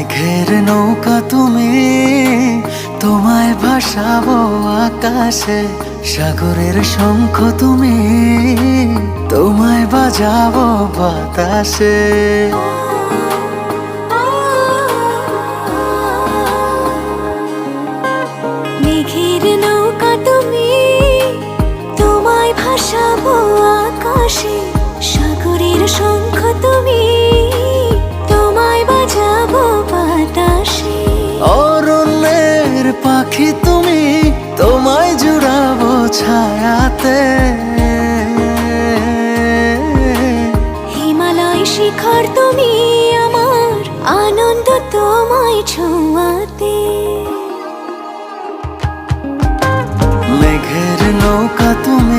মেঘের নৌকা তুমি, তোমায় ভাসাবো আকাশে। সাগরের শঙ্খ তুমি, তোমায় বাজাবো বাতাসে। মেঘের নৌকা তুমি, তোমায় ভাসাবো আকাশে। সাগরের শঙ্খ তুমি, তোমায় বাজাবো বাতাসে। অরণ্যের পাখি তুমি, তোমায় জুড়াবো ছায়াতে। হিমালয় শিখর তুমি, আমার আনন্দ তোমায় ছোঁয়াতে। মেঘের নৌকা তুমি।